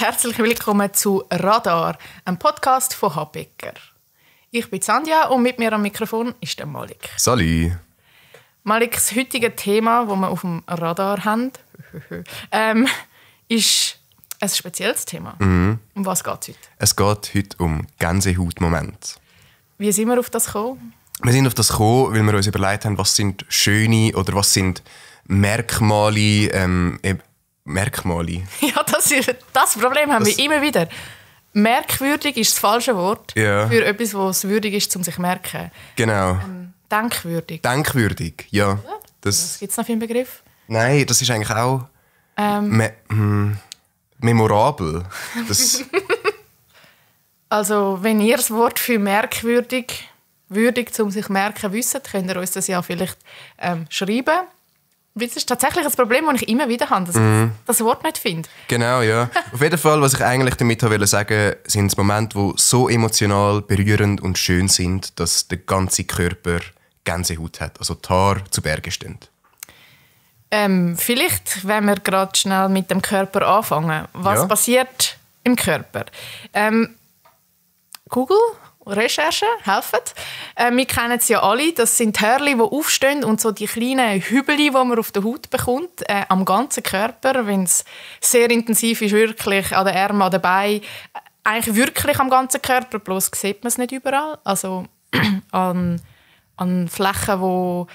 herzlich willkommen zu Radar, einem Podcast von Habecker. Ich bin Sandja und mit mir am Mikrofon ist der Malik. Salut. Malik, das heutige Thema, das wir auf dem Radar haben, ist ein spezielles Thema. Um was geht es heute? Es geht heute um Gänsehautmomente. Wie sind wir auf das gekommen? Wir sind auf das gekommen, weil wir uns überlegt haben, was sind schöne oder was sind Merkmale. Merkmale. Ja, das Problem haben wir immer wieder. Merkwürdig ist das falsche Wort für etwas, was würdig ist, um sich zu merken. Genau. Denkwürdig. Denkwürdig, ja. Was gibt es noch für einen Begriff? Nein, das ist eigentlich auch memorabel. Das Also, wenn ihr das Wort für merkwürdig, würdig, um sich zu merken, wisst, könnt ihr uns das ja vielleicht schreiben. Das ist tatsächlich ein Problem, das ich immer wieder habe, dass ich das Wort nicht finde. Genau, ja. Auf jeden Fall, was ich eigentlich damit wollte sagen, sind es Momente, die so emotional, berührend und schön sind, dass der ganze Körper Gänsehaut hat, also die Haare zu Berge stehen. Vielleicht, wenn wir gerade schnell mit dem Körper anfangen. Was passiert im Körper? Google, Recherchen helfen. Wir kennen es ja alle. Das sind Hörli, die aufstehen und so die kleinen Hübel, die man auf der Haut bekommt, am ganzen Körper, wenn es sehr intensiv ist, wirklich an den Armen, an den Beinen, eigentlich wirklich am ganzen Körper, bloß sieht man es nicht überall. Also an Flächen, wo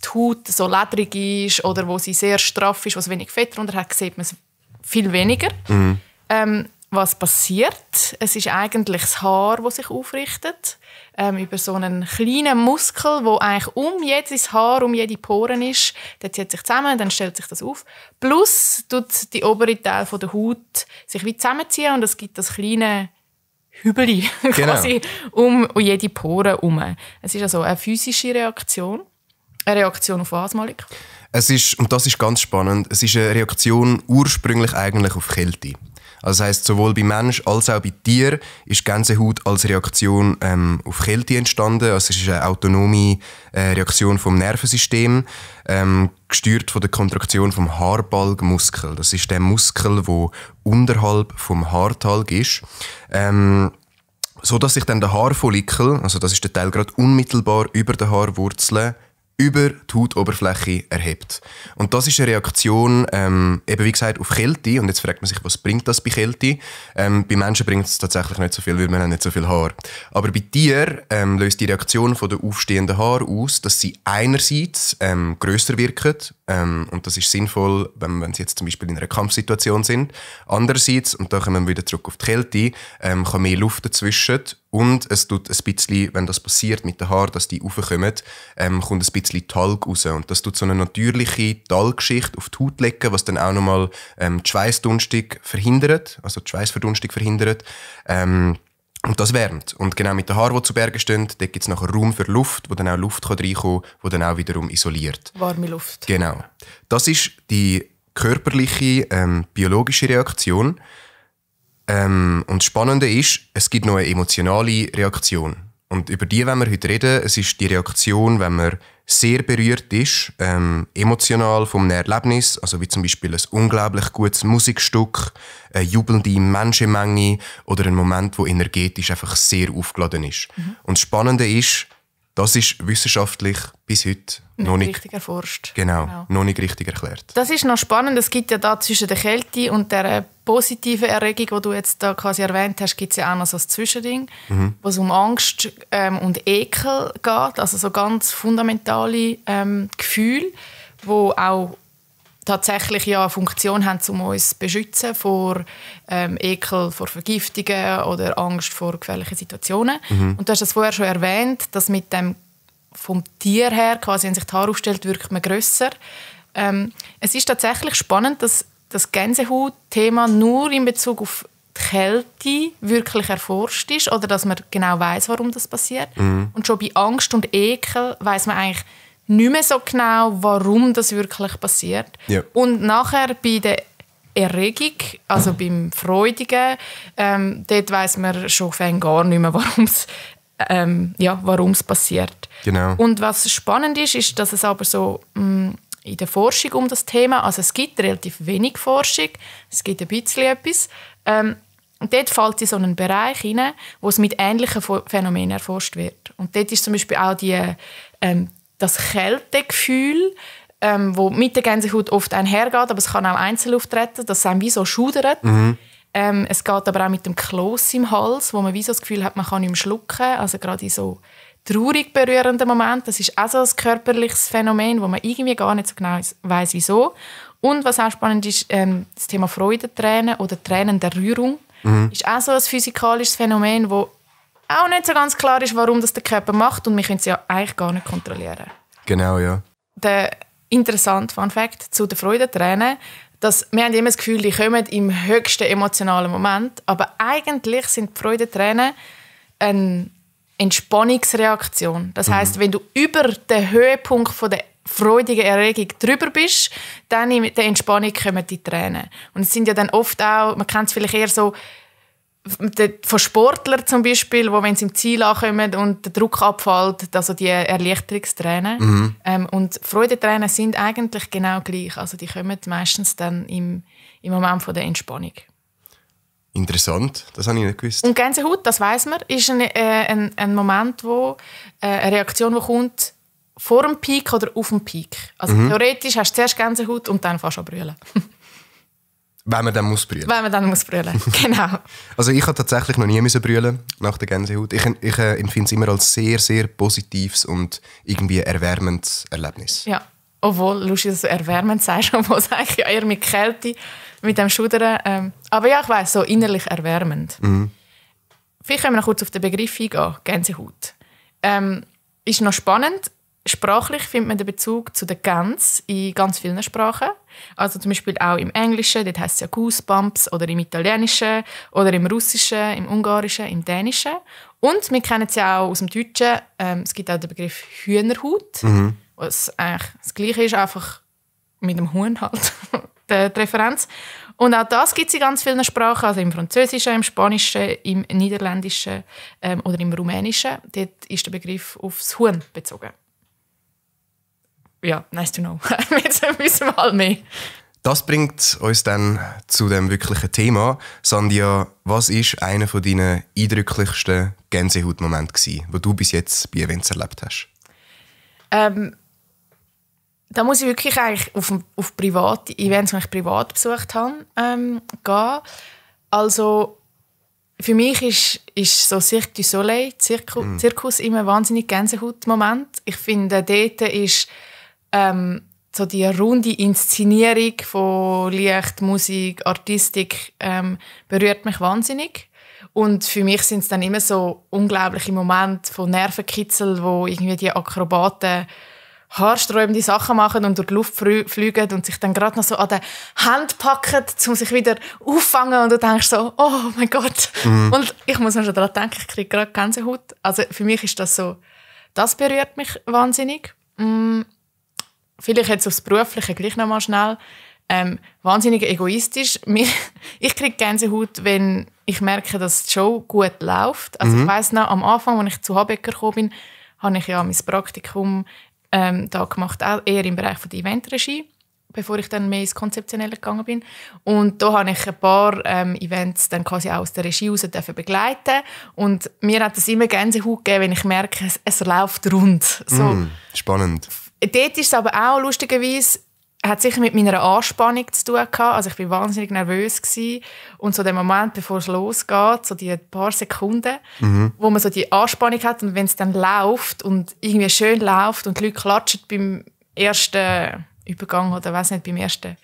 die Haut so ledrig ist oder wo sie sehr straff ist, wo es wenig Fett drunter hat, sieht man es viel weniger. Was passiert? Es ist eigentlich das Haar, das sich aufrichtet. Über so einen kleinen Muskel, der eigentlich um jedes Haar, um jede Poren ist. Der zieht sich zusammen, dann stellt sich das auf. Plus tut die obere Teil der Haut sich wie zusammenziehen und es gibt das kleine Hübeli quasi um jede Pore herum. Es ist also eine physische Reaktion. Eine Reaktion auf was, Malik? Es ist, und das ist ganz spannend, es ist eine Reaktion ursprünglich eigentlich auf Kälte. Also das heisst, sowohl bei Mensch als auch bei Tier ist Gänsehaut als Reaktion auf Kälte entstanden. Also es ist eine autonome Reaktion vom Nervensystem, gesteuert von der Kontraktion vom Haarbalgmuskel. Das ist der Muskel, der unterhalb vom Haartalg ist. So dass sich dann der Haarfollikel, also das ist der Teil gerade unmittelbar über der Haarwurzeln, über die Hautoberfläche erhebt. Und das ist eine Reaktion, eben wie gesagt, auf Kälte. Und jetzt fragt man sich, was bringt das bei Kälte? Bei Menschen bringt es tatsächlich nicht so viel, weil wir haben nicht so viel Haar. Aber bei Tieren löst die Reaktion von der aufstehenden Haare aus, dass sie einerseits grösser wirken. Und das ist sinnvoll, wenn sie jetzt zum Beispiel in einer Kampfsituation sind. Andererseits, und da kommen wir wieder zurück auf die Kälte, kann mehr Luft dazwischen. Und es tut ein bisschen, wenn das passiert mit den Haaren, dass die raufkommen, kommt ein bisschen Talg raus. Und das tut so eine natürliche Talgschicht auf die Haut legen, was dann auch nochmal die Schweißdunstung verhindert, also die Schweißverdunstung verhindert. Und das wärmt. Und genau mit den Haaren, die zu Bergen stehen, dort gibt es nachher Raum für Luft, wo dann auch Luft reinkommen kann, die dann auch wiederum isoliert. Warme Luft. Genau. Das ist die körperliche, biologische Reaktion. Und das Spannende ist, es gibt noch eine emotionale Reaktion. Und über die wollen wir heute reden. Es ist die Reaktion, wenn man sehr berührt ist, emotional vom Erlebnis, also wie zum Beispiel ein unglaublich gutes Musikstück, eine jubelnde Menschenmenge oder ein Moment, wo energetisch einfach sehr aufgeladen ist. Und das Spannende ist, das ist wissenschaftlich bis heute noch nicht richtig erforscht. Genau, noch nicht richtig erklärt. Das ist noch spannend. Es gibt ja da zwischen der Kälte und der positiven Erregung, die du jetzt da quasi erwähnt hast, gibt es ja auch noch so ein Zwischending, wo es um Angst und Ekel geht, also so ganz fundamentale Gefühle, die auch tatsächlich ja eine Funktion haben, um uns zu beschützen vor Ekel, vor Vergiftungen oder Angst vor gefährlichen Situationen. Und du hast das vorher schon erwähnt, dass mit dem vom Tier her, quasi, wenn sich die Haare aufstellt, wirkt man grösser. Es ist tatsächlich spannend, dass das Gänsehaut-Thema nur in Bezug auf die Kälte wirklich erforscht ist oder dass man genau weiss, warum das passiert. Und schon bei Angst und Ekel weiss man eigentlich nicht mehr so genau, warum das wirklich passiert. Ja. Und nachher bei der Erregung, also beim Freudigen, dort weiss man schon gar nicht mehr, warum es passiert. Genau. Und was spannend ist, ist, dass es aber so in der Forschung um das Thema, also es gibt relativ wenig Forschung, es gibt ein bisschen etwas, Und dort fällt in so einen Bereich hinein, wo es mit ähnlichen Phänomenen erforscht wird. Und dort ist zum Beispiel auch das Kältegefühl, wo mit der Gänsehaut oft einhergeht, aber es kann auch einzeln auftreten, dass es einem wie so schudert. Es geht aber auch mit dem Kloß im Hals, wo man wie so das Gefühl hat, man kann nicht mehr schlucken. Also gerade in so traurig berührenden Momenten. Das ist auch so ein körperliches Phänomen, wo man irgendwie gar nicht so genau weiss, wieso. Und was auch spannend ist, das Thema Freudentränen oder Tränen der Rührung ist auch so ein physikalisches Phänomen, wo auch nicht so ganz klar ist, warum das der Körper macht und wir können es ja eigentlich gar nicht kontrollieren. Genau, ja. Der interessante Fun Fact zu den Freudentränen, dass wir haben immer das Gefühl, die kommen im höchsten emotionalen Moment, aber eigentlich sind die Freudentränen eine Entspannungsreaktion. Das heisst, wenn du über den Höhepunkt von der freudigen Erregung drüber bist, dann in der Entspannung kommen die Tränen. Und es sind ja dann oft auch, man kennt es vielleicht eher so von Sportlern zum Beispiel, wo wenn sie im Ziel ankommen und der Druck abfällt, also die Erleichterungstränen. Und Freudentränen sind eigentlich genau gleich. Also die kommen meistens dann im Moment von der Entspannung. Interessant, das habe ich nicht gewusst. Und Gänsehaut, das weiss man, ist ein Moment, eine Reaktion, die kommt vor dem Peak oder auf dem Peak. Also theoretisch hast du zuerst Gänsehaut und dann fährst du an brüllen. Wenn man dann muss brüllen. Wenn man dann muss brüllen, genau. Also ich habe tatsächlich noch nie brüllen nach der Gänsehaut. Ich empfinde es immer als sehr, sehr positives und irgendwie erwärmendes Erlebnis. Ja, obwohl, lustig, dass du erwärmend sagst, obwohl es eigentlich eher mit Kälte, mit dem Schudern. Aber ja, ich weiss, so innerlich erwärmend. Vielleicht können wir noch kurz auf den Begriff eingehen, Gänsehaut. Ist noch spannend. Sprachlich findet man den Bezug zu der Gans in ganz vielen Sprachen. Also zum Beispiel auch im Englischen, dort heisst es ja Goosebumps, oder im Italienischen, oder im Russischen, im Ungarischen, im Dänischen. Und wir kennen es ja auch aus dem Deutschen, es gibt auch den Begriff Hühnerhaut, was eigentlich das Gleiche ist, einfach mit dem Huhn halt, die Referenz. Und auch das gibt es in ganz vielen Sprachen, also im Französischen, im Spanischen, im Niederländischen oder im Rumänischen. Dort ist der Begriff aufs Huhn bezogen. Ja, nice to know. Jetzt wissen wir halt mehr. Das bringt uns dann zu dem wirklichen Thema. Sandhya, was war einer von deinen eindrücklichsten Gänsehautmomenten, die du bis jetzt bei Events erlebt hast? Da muss ich wirklich eigentlich auf private Events, die ich privat besucht habe, gehen. Also für mich ist so Cirque du Soleil, Zirkus immer ein wahnsinnig Gänsehautmoment. Ich finde, dort ist so die runde Inszenierung von Licht, Musik, Artistik berührt mich wahnsinnig. Und für mich sind es dann immer so unglaubliche Momente von Nervenkitzel, wo irgendwie die Akrobaten haarsträubende Sachen machen und durch die Luft fliegen und sich dann gerade noch so an den Händen packen, um sich wieder auffangen. Und du denkst so, oh mein Gott. Und ich muss mir schon daran denken, ich kriege gerade Gänsehaut. Also für mich ist das so, das berührt mich wahnsinnig. Vielleicht jetzt aufs Berufliche gleich noch mal schnell. Wahnsinnig egoistisch. Ich kriege Gänsehaut, wenn ich merke, dass die Show gut läuft. Also ich weiss noch, am Anfang, als ich zu Habecker gekommen bin, habe ich ja mein Praktikum da gemacht, auch eher im Bereich der Eventregie, bevor ich dann mehr ins Konzeptionelle gegangen bin. Und da habe ich ein paar Events dann quasi auch aus der Regie heraus begleiten. Und mir hat es immer Gänsehaut gegeben, wenn ich merke, es läuft rund. So. Spannend. Dort ist es aber auch lustigerweise, hat sicher mit meiner Anspannung zu tun gehabt. Also ich war wahnsinnig nervös gewesen. Und so der Moment, bevor es losgeht, so die paar Sekunden, wo man so die Anspannung hat und wenn es dann läuft und irgendwie schön läuft und die Leute klatschen beim ersten Übergang oder weiss nicht, beim ersten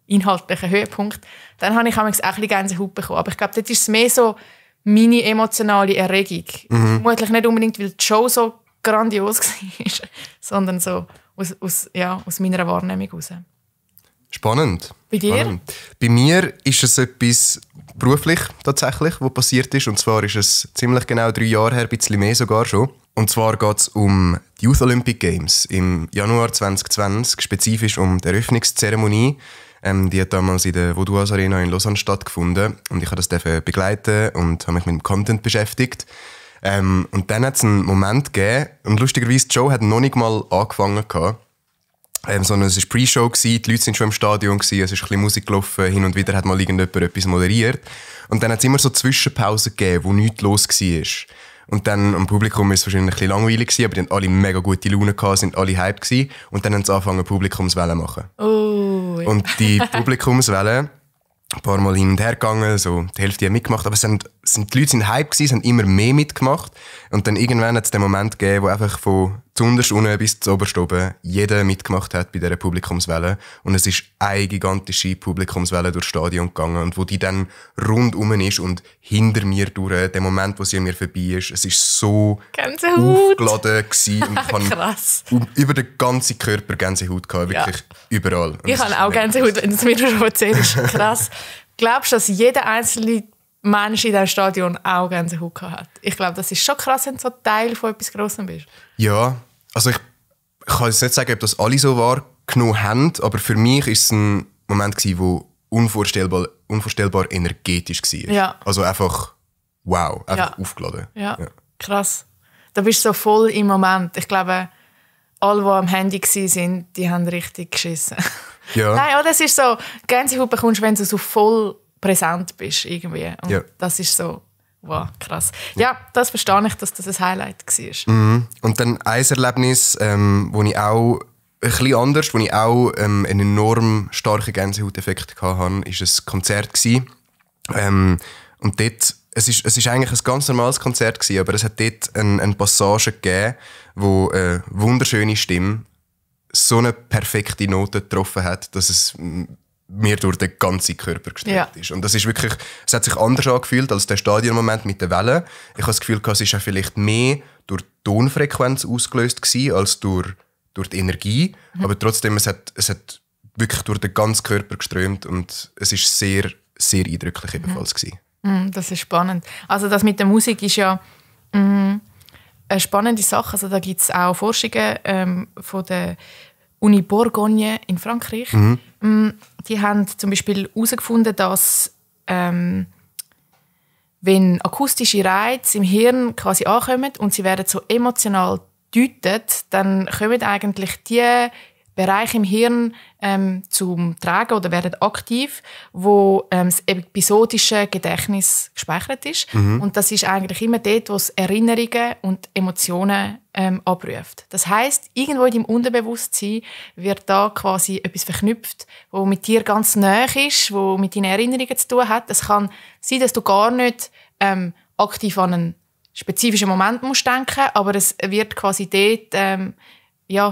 inhaltlichen Höhepunkt, dann habe ich auch ein bisschen Gänsehaut bekommen. Aber ich glaube, dort ist es mehr so meine emotionale Erregung. Vermutlich nicht unbedingt, weil die Show so grandios war, sondern so aus meiner Wahrnehmung heraus. Spannend. Bei dir? Spannend. Bei mir ist es etwas beruflich tatsächlich, was passiert ist. Und zwar ist es ziemlich genau 3 Jahre her, ein bisschen mehr sogar schon. Und zwar geht es um die Youth Olympic Games im Januar 2020, spezifisch um die Eröffnungszeremonie. Die hat damals in der Vaudoise Arena in Lausanne stattgefunden. Und ich durfte das begleiten und habe mich mit dem Content beschäftigt. Und dann hat es einen Moment gegeben, und lustigerweise, die Show hat noch nicht mal angefangen gehabt. Es war Pre-Show, die Leute waren schon im Stadion, es ist ein bisschen Musik gelaufen, hin und wieder hat mal irgendjemand etwas moderiert. Und dann hat es immer so Zwischenpausen gegeben, wo nichts los war. Und dann am Publikum war es wahrscheinlich ein bisschen langweilig, aber die hatten alle mega gute Laune, sind alle hyped gewesen. Und dann haben sie angefangen, Publikumswellen zu machen. Oh, ja. Und die Publikumswellen, ein paar Mal hin und her gegangen, so die Hälfte haben mitgemacht, aber die Leute sind hyped gewesen, haben immer mehr mitgemacht. Und dann irgendwann hat es den Moment gegeben, wo einfach von zuunterst unten bis zu oberst oben jeder mitgemacht hat bei dieser Publikumswelle. Und es ist eine gigantische Publikumswelle durchs Stadion gegangen. Und wo die dann rundum ist und hinter mir durch, der Moment, wo sie an mir vorbei ist, es ist so aufgeladen gewesen. Und ich habe über den ganzen Körper Gänsehaut gehabt, wirklich überall. Und ich habe auch Gänsehaut, wenn du es mir schon erzählst. Krass. Glaubst du, dass jeder einzelne Mensch in diesem Stadion auch Gänsehaut hat? Ich glaube, das ist schon krass, wenn du so Teil von etwas Grossem bist. Ja, also ich kann jetzt nicht sagen, ob das alle so wahrgenommen haben, aber für mich war es ein Moment, der unvorstellbar energetisch war. Ja. Also einfach wow, einfach aufgeladen. Ja, krass. Da bist du so voll im Moment. Ich glaube, alle, die am Handy waren, die haben richtig geschissen. Ja. Nein, das ist so, Gänsehaut bekommst, wenn du so voll präsent bist irgendwie. Und das ist so, wow, krass. Ja, das verstehe ich, dass das ein Highlight war. Mhm. Und dann ein Erlebnis, wo ich auch ein bisschen anders, wo ich auch einen enorm starken Gänsehauteffekt hatte, war ein Konzert. Und dort, es ist eigentlich ein ganz normales Konzert gewesen, aber es hat dort eine Passage gegeben, wo eine wunderschöne Stimme so eine perfekte Note getroffen hat, dass es mir durch den ganzen Körper gestreckt ist. Und das ist wirklich, es hat sich anders angefühlt als der Stadionmoment mit den Wellen. Ich habe das Gefühl, es war vielleicht mehr durch die Tonfrequenz ausgelöst gewesen, als durch die Energie. Aber trotzdem, es hat wirklich durch den ganzen Körper geströmt und es war sehr, sehr eindrücklich ebenfalls gewesen. Das ist spannend. Also das mit der Musik ist ja eine spannende Sache. Also da gibt es auch Forschungen von der Uni Bourgogne in Frankreich. Die haben zum Beispiel herausgefunden, dass wenn akustische Reize im Hirn quasi ankommen und sie werden so emotional gedeutet, dann kommen eigentlich die Bereiche im Hirn zum Tragen oder werden aktiv, wo das episodische Gedächtnis gespeichert ist. Und das ist eigentlich immer dort, wo es Erinnerungen und Emotionen abruft. Das heisst, irgendwo in deinem Unterbewusstsein wird da quasi etwas verknüpft, wo mit dir ganz nahe ist, wo mit deinen Erinnerungen zu tun hat. Es kann sein, dass du gar nicht aktiv an einen spezifischen Moment musst denken, aber es wird quasi dort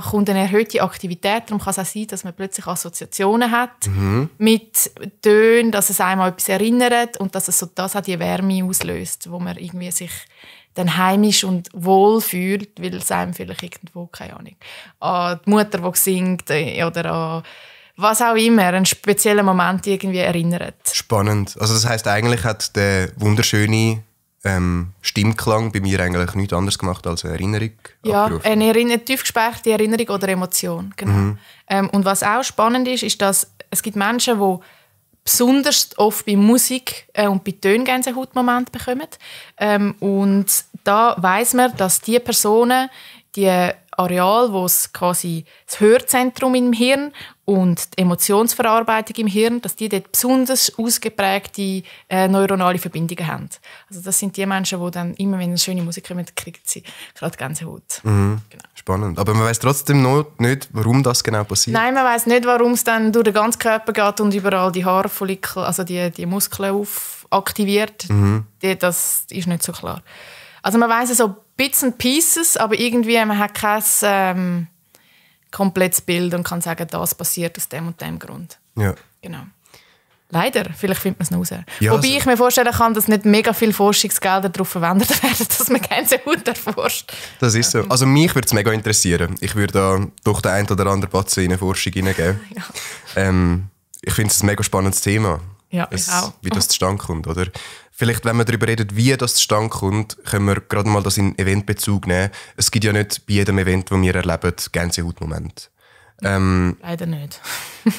kommt eine erhöhte Aktivität. Darum kann es auch sein, dass man plötzlich Assoziationen hat mit Tönen, dass es einem an etwas erinnert und dass es so das auch die Wärme auslöst, wo man irgendwie sich dann heimisch und wohl fühlt, weil es einem vielleicht irgendwo, keine Ahnung, an die Mutter, die singt oder an was auch immer, einen speziellen Moment irgendwie erinnert. Spannend. Also das heisst, eigentlich hat der wunderschöne Stimmklang bei mir eigentlich nichts anderes gemacht als eine Erinnerung. Ja, eine tief gespeicherte Erinnerung oder Emotion. Genau. Und was auch spannend ist, dass es gibt Menschen, die besonders oft bei Musik und bei Tönen Gänsehautmomente bekommen. Und da weiss man, dass die Personen, die Areal, wo es quasi das Hörzentrum im Hirn und die Emotionsverarbeitung im Hirn, dass die dort besonders ausgeprägte neuronale Verbindungen haben. Also das sind die Menschen, die dann immer, wenn eine schöne Musik kommt, kriegen sie gerade Gänsehaut. Genau. Spannend. Aber man weiss trotzdem noch nicht, warum das genau passiert? Nein, man weiss nicht, warum es dann durch den ganzen Körper geht und überall die Haarfollikel, also die Muskeln aktiviert. Das ist nicht so klar. Also man weiss so Bits and Pieces, aber irgendwie man hat kein komplettes Bild und kann sagen, das passiert aus dem und dem Grund. Ja. Genau. Leider, vielleicht findet man es noch raus. Ja, wobei ich mir vorstellen kann, dass nicht mega viele Forschungsgelder darauf verwendet werden, dass man Gänsehaut erforscht. Das ist so. Also mich würde es mega interessieren. Ich würde da doch den einen oder anderen Batzen in eine Forschung hineingeben. Ich finde es ein mega spannendes Thema. Ja, ich auch. Wie das zustande kommt, oder? Vielleicht, wenn wir darüber reden, wie das zustande kommt, können wir gerade mal das in Eventbezug nehmen. Es gibt ja nicht bei jedem Event, das wir erleben, Gänsehautmomente. Leider nicht.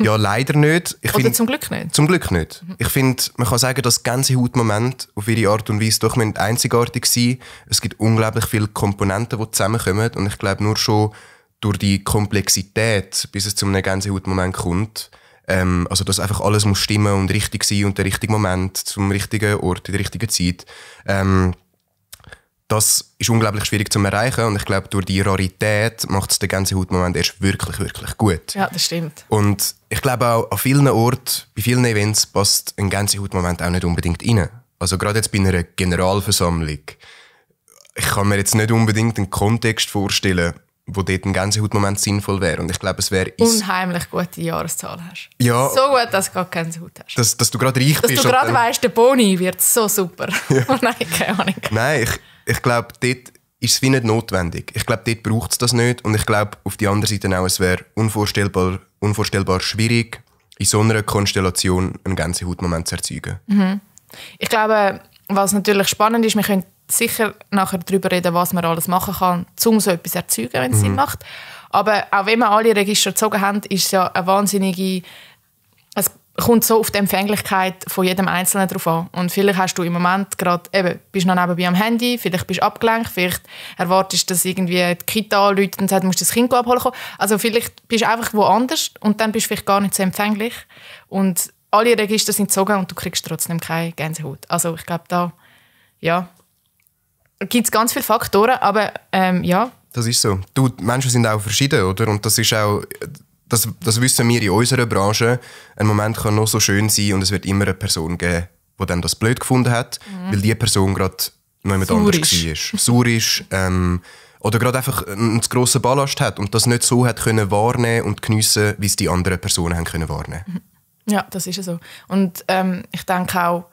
Ja, leider nicht. Oder zum Glück nicht. Zum Glück nicht. Ich finde, man kann sagen, dass Gänsehautmomente auf ihre Art und Weise doch einzigartig sein. Es gibt unglaublich viele Komponenten, die zusammenkommen. Und ich glaube, nur schon durch die Komplexität, bis es zu einem Gänsehautmoment kommt, also dass einfach alles muss stimmen und richtig sein und der richtige Moment zum richtigen Ort, in der richtigen Zeit, das ist unglaublich schwierig zu erreichen und ich glaube, durch die Rarität macht es den Gänsehautmoment erst wirklich, wirklich gut. Ja, das stimmt. Und ich glaube auch, an vielen Orten, bei vielen Events passt ein Gänsehautmoment auch nicht unbedingt rein. Also gerade jetzt bei einer Generalversammlung. Ich kann mir jetzt nicht unbedingt einen Kontext vorstellen, wo dort ein Gänsehautmoment sinnvoll wäre. Und ich glaube, es wäre... Unheimlich gute Jahreszahl hast. Ja. So gut, dass du gerade Gänsehaut hast. Dass du gerade reich bist. Dass du gerade weisst, der Boni wird so super. Ja. Oh nein, keine Ahnung. Nein, ich glaube, dort ist es wie nicht notwendig. Ich glaube, dort braucht es das nicht. Und ich glaube, auf der anderen Seite auch, es wäre unvorstellbar schwierig, in so einer Konstellation einen Gänsehautmoment zu erzeugen. Mhm. Ich glaube, was natürlich spannend ist, wir können sicher nachher darüber reden, was man alles machen kann, um so etwas zu erzeugen, wenn es Sinn macht. Aber auch wenn wir alle Register gezogen haben, ist es ja eine wahnsinnige... Es kommt so auf die Empfänglichkeit von jedem Einzelnen drauf an. Und vielleicht hast du im Moment gerade, bist noch nebenbei am Handy, vielleicht bist du abgelenkt, vielleicht erwartest du, dass irgendwie die Kita anruft und sagt, du musst das Kind abholen kommen. Also vielleicht bist du einfach woanders und dann bist du vielleicht gar nicht so empfänglich. Und alle Register sind gezogen und du kriegst trotzdem keine Gänsehaut. Also ich glaube, da gibt es ganz viele Faktoren, aber ja. Das ist so. Die Menschen sind auch verschieden, oder? Und das ist auch... Das wissen wir in unserer Branche. Ein Moment kann noch so schön sein und es wird immer eine Person geben, die dann das blöd gefunden hat, weil die Person gerade noch jemand anders war. Sauer ist. Oder gerade einfach einen zu grossen Ballast hat und das nicht so hat können wahrnehmen und geniessen, wie es die anderen Personen haben können wahrnehmen. Ja, das ist so. Und ich denke auch,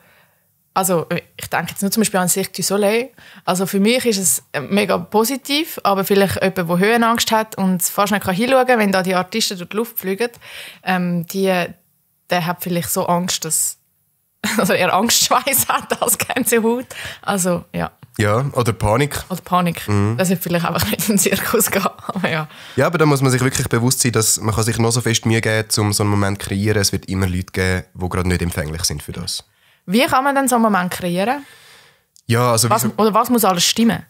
also ich denke jetzt nur zum Beispiel an Cirque du Soleil. Also für mich ist es mega positiv, aber vielleicht jemand, der Höhenangst hat und fast nicht hinschauen kann, wenn da die Artisten durch die Luft fliegen, der hat vielleicht so Angst, dass also er Angstschweiß hat als Gänsehaut. Also ja. Ja, oder Panik. Oder Panik. Das wird vielleicht einfach nicht in den Zirkus gehen. Aber ja. Ja, aber da muss man sich wirklich bewusst sein, dass man sich noch so fest Mühe geben kann, um so einen Moment zu kreieren. Es wird immer Leute geben, die gerade nicht empfänglich sind für das. Wie kann man denn so einen Moment kreieren? Ja, also oder was muss alles stimmen?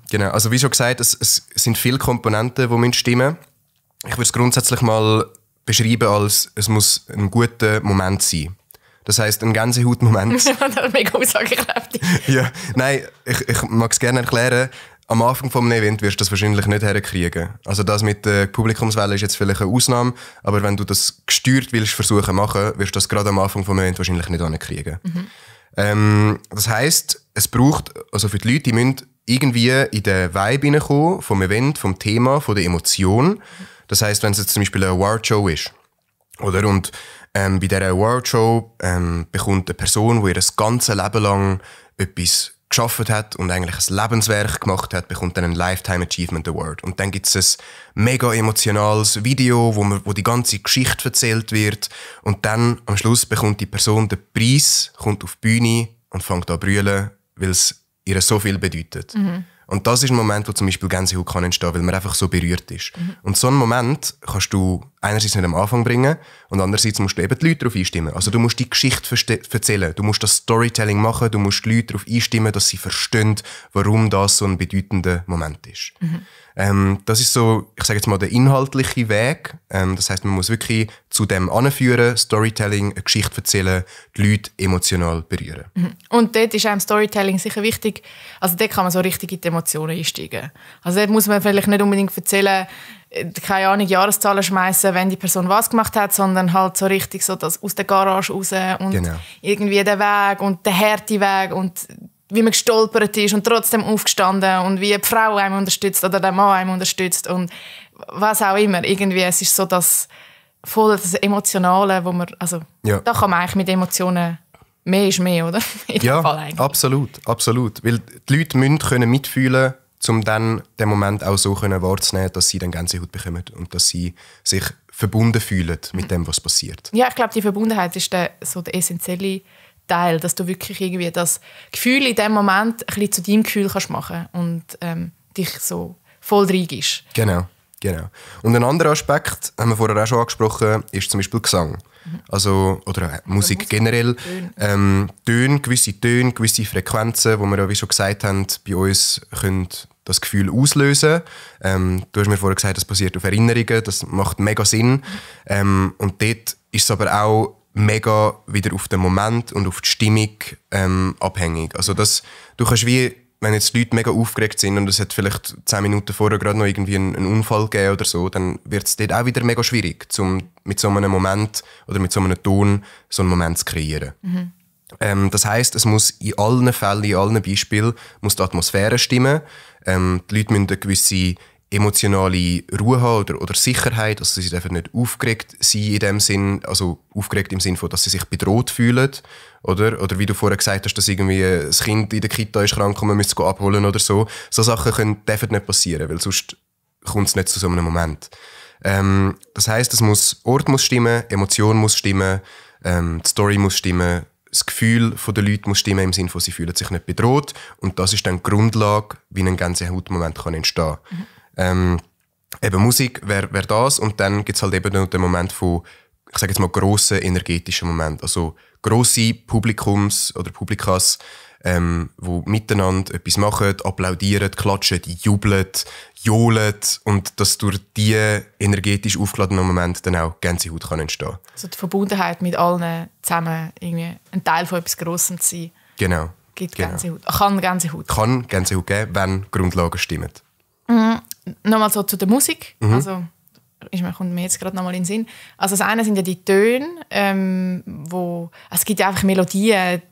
Genau, also wie schon gesagt, es sind viele Komponenten, die stimmen müssen. Ich würde es grundsätzlich mal beschreiben als, es muss ein guter Moment sein. Das heisst, ein Gänsehautmoment. Das ist mega aussagekräftig. Ja, nein, ich mag es gerne erklären. Am Anfang eines Events wirst du das wahrscheinlich nicht herkriegen. Also das mit der Publikumswelle ist jetzt vielleicht eine Ausnahme, aber wenn du das gesteuert willst versuchen machen, wirst du das gerade am Anfang des Events wahrscheinlich nicht hinkriegen. Das heisst, es braucht, also für die Leute, die müssen irgendwie in den Vibe hineinkommen, vom Event, vom Thema, von der Emotion. Das heisst, wenn es jetzt zum Beispiel eine Awardshow ist, oder? Und bei dieser Awardshow bekommt eine Person, die ihr das ganze Leben lang etwas geschafft hat und eigentlich ein Lebenswerk gemacht hat, bekommt dann einen Lifetime Achievement Award. Und dann gibt es ein mega emotionales Video, wo die ganze Geschichte erzählt wird. Und dann am Schluss bekommt die Person den Preis, kommt auf die Bühne und fängt an zu brüllen, weil es ihr so viel bedeutet. Und das ist ein Moment, wo zum Beispiel Gänsehaut kann entstehen, weil man einfach so berührt ist. Und so einen Moment kannst du einerseits nicht am Anfang bringen und andererseits musst du eben die Leute darauf einstimmen. Also du musst die Geschichte erzählen, du musst das Storytelling machen, du musst die Leute darauf einstimmen, dass sie verstehen, warum das so ein bedeutender Moment ist. Das ist so, ich sage jetzt mal, der inhaltliche Weg. Das heisst, man muss wirklich zu dem anführen, Storytelling, eine Geschichte erzählen, die Leute emotional berühren. Und dort ist einem Storytelling sicher wichtig, also dort kann man so richtig in die Emotionen einsteigen. Also dort muss man vielleicht nicht unbedingt erzählen, keine Ahnung, Jahreszahlen schmeißen, wenn die Person was gemacht hat, sondern halt so richtig so das aus der Garage raus und irgendwie der Weg und der harte Weg und wie man gestolpert ist und trotzdem aufgestanden und wie die Frau einem unterstützt oder der Mann einem unterstützt und was auch immer. Irgendwie, es ist so das Emotionale, wo man, also da kann man eigentlich mit Emotionen, mehr ist mehr, oder? In dem Fall eigentlich. Absolut. Weil die Leute müssen mitfühlen, um dann den Moment auch so wahrzunehmen, dass sie dann Gänsehaut bekommen und dass sie sich verbunden fühlen mit dem, was passiert. Ja, ich glaube, die Verbundenheit ist der essentielle Teil, dass du wirklich irgendwie das Gefühl in dem Moment ein bisschen zu deinem Gefühl kannst machen und dich so voll reingibst. Genau. Und ein anderer Aspekt, haben wir vorher auch schon angesprochen, ist zum Beispiel Gesang. Also, oder Musik generell. Töne, gewisse Frequenzen, die wir ja, wie schon gesagt haben, bei uns können das Gefühl auslösen. Du hast mir vorher gesagt, das basiert auf Erinnerungen, das macht mega Sinn. Und dort ist es aber auch mega wieder auf den Moment und auf die Stimmung abhängig. Also du kannst wie, wenn jetzt die Leute mega aufgeregt sind und es hat vielleicht 10 Minuten vorher gerade noch irgendwie einen Unfall gegeben oder so, dann wird es dort auch wieder mega schwierig, mit so einem Moment oder mit so einem Ton so einen Moment zu kreieren. Das heisst, es muss in allen Fällen, in allen Beispielen, muss die Atmosphäre stimmen. Die Leute müssen eine gewisse emotionale Ruhe haben oder Sicherheit, also sie dürfen nicht aufgeregt sein in dem Sinn, also aufgeregt im Sinne von, dass sie sich bedroht fühlen, oder wie du vorher gesagt hast, dass irgendwie das Kind in der Kita ist krank und man müsste es abholen oder so. So Sachen dürfen nicht passieren, weil sonst kommt es nicht zu so einem Moment. Das heisst, Ort muss stimmen, Emotion muss stimmen, die Story muss stimmen, das Gefühl der Leute muss stimmen, im Sinne von, sie fühlen sich nicht bedroht. Und das ist dann die Grundlage, wie ein Gänsehautmoment entstehen kann. Eben Musik wäre das. Und dann gibt es halt eben noch den Moment von, ich sage jetzt mal, grossen energetischen Moment. Also grosse Publikums oder Publikas, die miteinander etwas machen, applaudieren, klatschen, jubeln, johlen und dass durch diese energetisch aufgeladenen Momente dann auch Gänsehaut entstehen kann. Also die Verbundenheit mit allen zusammen, irgendwie ein Teil von etwas Grossem zu sein. Genau. Gibt Gänsehaut. Kann Gänsehaut. Kann Gänsehaut geben, wenn die Grundlagen stimmen. Nochmal so zu der Musik. Also, kommt mir jetzt gerade nochmal in den Sinn. Also das eine sind ja die Töne, es gibt ja einfach Melodien,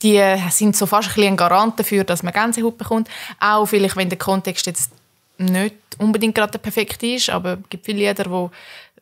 die sind so fast ein Garant dafür, dass man Gänsehaut bekommt. Auch vielleicht, wenn der Kontext jetzt nicht unbedingt gerade der perfekte ist, aber es gibt viele Lieder, wo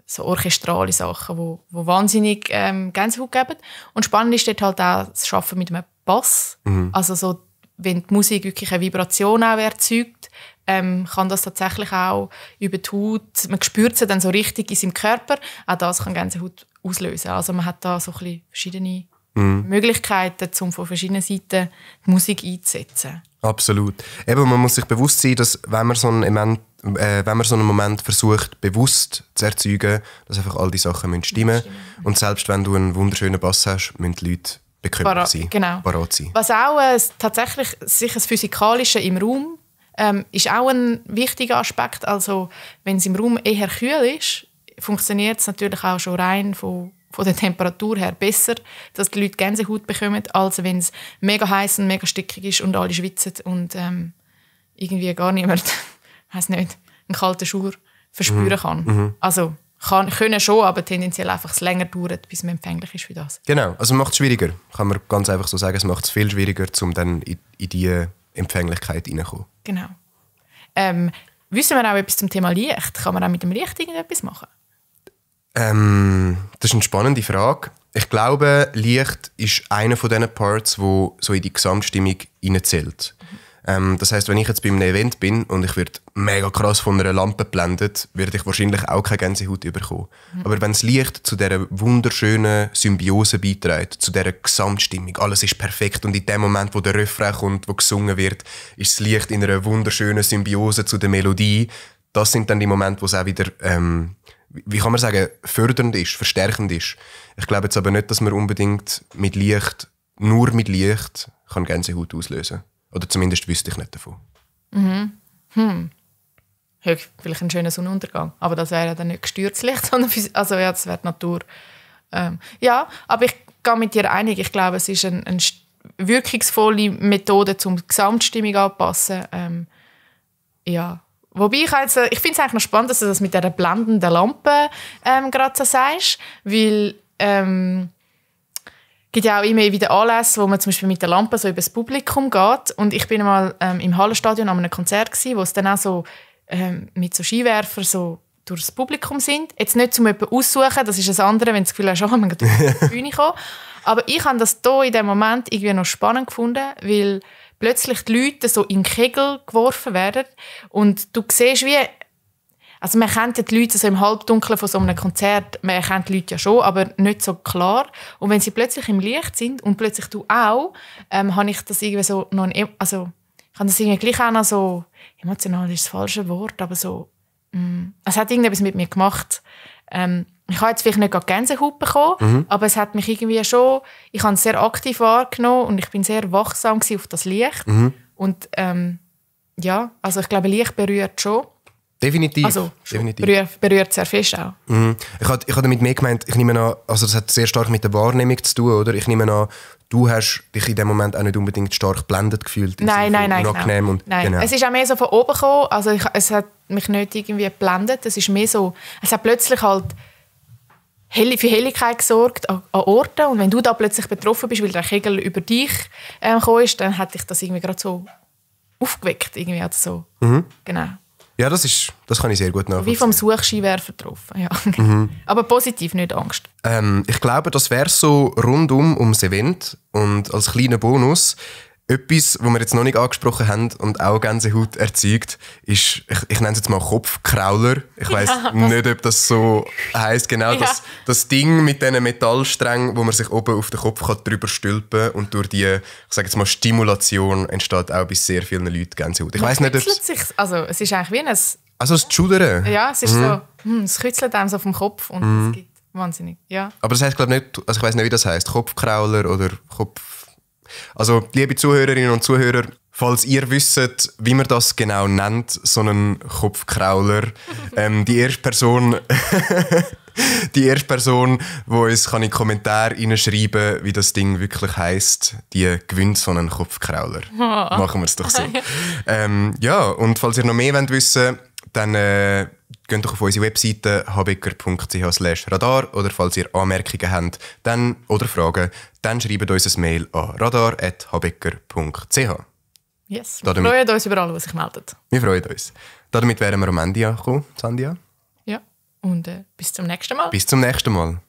so orchestrale Sachen, wo wahnsinnig Gänsehaut geben. Und spannend ist dort halt auch das Arbeiten mit einem Bass. Also so, wenn die Musik wirklich eine Vibration auch erzeugt, kann das tatsächlich auch über die Haut, man spürt sie dann so richtig in seinem Körper, auch das kann Gänsehaut auslösen. Also man hat da so ein bisschen verschiedene Möglichkeiten, um von verschiedenen Seiten die Musik einzusetzen. Absolut. Eben, man muss sich bewusst sein, dass wenn man so einen Moment versucht, bewusst zu erzeugen, dass einfach all die Sachen stimmen müssen. Und selbst wenn du einen wunderschönen Bass hast, müssen die Leute bekömmlich sein, parat sein. Was auch tatsächlich sicher das Physikalische im Raum ist auch ein wichtiger Aspekt. Also wenn es im Raum eher kühl ist, funktioniert es natürlich auch schon rein von der Temperatur her besser, dass die Leute Gänsehaut bekommen, als wenn es mega heiß und mega stickig ist und alle schwitzen und irgendwie gar niemand, weiss nicht, einen kalten Schauer verspüren kann. Also können schon, aber tendenziell einfach es länger dauert, bis man empfänglich ist für das. Genau, also macht es schwieriger. Kann man ganz einfach so sagen, es macht es viel schwieriger, um dann in diese Empfänglichkeit reinzukommen. Genau. Wissen wir auch etwas zum Thema Licht? Kann man auch mit dem Licht irgendetwas machen? Das ist eine spannende Frage. Ich glaube, Licht ist einer von diesen Parts, wo so in die Gesamtstimmung hineinzählt. Das heisst, wenn ich jetzt bei einem Event bin und ich werde mega krass von einer Lampe geblendet, werde ich wahrscheinlich auch keine Gänsehaut bekommen. Aber wenn das Licht zu dieser wunderschönen Symbiose beiträgt, zu dieser Gesamtstimmung, alles ist perfekt und in dem Moment, wo der Refrain kommt, wo gesungen wird, ist das Licht in einer wunderschönen Symbiose zu der Melodie. Das sind dann die Momente, wo es auch wieder, wie kann man sagen, fördernd ist, verstärkend ist. Ich glaube jetzt aber nicht, dass man unbedingt nur mit Licht kann Gänsehaut auslösen kann. Oder zumindest wüsste ich nicht davon. Vielleicht ein schöner Sonnenuntergang. Aber das wäre ja dann nicht gestörtes Licht, sondern das wäre die Natur. Ja, aber ich gehe mit dir einig. Ich glaube, es ist eine wirkungsvolle Methode, um die Gesamtstimmung anzupassen. Ja. Wobei ich finde es eigentlich noch spannend, dass du das mit dieser blendenden Lampe gerade so sagst, weil es gibt ja auch immer wieder Anlässe, wo man zum Beispiel mit der Lampe so über das Publikum geht. Und ich bin mal im Hallenstadion an einem Konzert gewesen, wo es dann auch so mit so Skiwerfern so durch das Publikum sind. Jetzt nicht zum jemanden aussuchen, das ist das andere, wenn du das Gefühl hast, man geht auf die Bühne kommen. Aber ich habe das hier in diesem Moment irgendwie noch spannend gefunden, weil plötzlich die Leute so in Kegel geworfen werden und du siehst wie, also man kennt ja die Leute so im Halbdunkeln von so einem Konzert, man kennt die Leute ja schon, aber nicht so klar. Und wenn sie plötzlich im Licht sind und plötzlich du auch, habe ich das irgendwie so noch ich habe das irgendwie gleich auch noch so, emotional ist das falsche Wort, aber so, es hat irgendetwas mit mir gemacht. Ich habe jetzt vielleicht nicht gerade Gänsehaut bekommen, aber es hat mich irgendwie schon, ich habe es sehr aktiv wahrgenommen und ich bin sehr wachsam auf das Licht. Und Ja, also ich glaube, Licht berührt schon. Definitiv. Also Definitiv. berührt sehr fest auch. Mhm. Ich habe damit mehr gemeint, ich nehme an, also das hat sehr stark mit der Wahrnehmung zu tun, oder? Ich nehme an, du hast dich in dem Moment auch nicht unbedingt stark geblendet gefühlt. Nein. Unangenehm und, Nein. Genau. Es ist auch mehr so von oben gekommen, also es hat mich nicht irgendwie geblendet, es ist mehr so, es hat plötzlich halt für Helligkeit gesorgt an Orten und wenn du da plötzlich betroffen bist, weil der Kegel über dich gekommen ist, dann hat dich das irgendwie gerade so aufgeweckt, irgendwie also so. Genau. Ja, das kann ich sehr gut nachvollziehen. Wie vom Suchskiwerfer getroffen, ja. Aber positiv, nicht Angst. Ich glaube, das wäre so rundum ums Event. Und als kleiner Bonus, etwas, was wir jetzt noch nicht angesprochen haben und auch Gänsehaut erzeugt, ist, ich nenne es jetzt mal Kopfkrauler. Ich weiss nicht, ob das so heisst. Genau, das Ding mit diesen Metallsträngen, wo man sich oben auf den Kopf drüber stülpen kann. Und durch die, ich sage jetzt mal, Stimulation entsteht auch bei sehr vielen Leuten Gänsehaut. Ich weiss nicht, ob es ist eigentlich wie ein... Also das Schudern? Ja, es ist so, es kützelt einem so vom Kopf und es gibt wahnsinnig, ja. Aber das heisst, glaube ich, nicht, also ich weiss nicht, wie das heisst, Kopfkrauler oder Kopf... Also, liebe Zuhörerinnen und Zuhörer, falls ihr wisst, wie man das genau nennt, so einen Kopfkrauler, die erste Person, die uns kann in die Kommentare reinschreiben, wie das Ding wirklich heisst, die gewinnt so einen Kopfkrauler. Machen wir es doch so. Ja, und falls ihr noch mehr wissen wollt, dann geht doch auf unsere Webseite habecker.ch/radar oder falls ihr Anmerkungen habt oder Fragen, dann schreibt uns ein Mail an radar@habecker.ch. Yes, wir freuen uns über alle, die sich melden. Wir freuen uns. Damit wären wir am Ende angekommen, Sandia. Ja, und bis zum nächsten Mal. Bis zum nächsten Mal.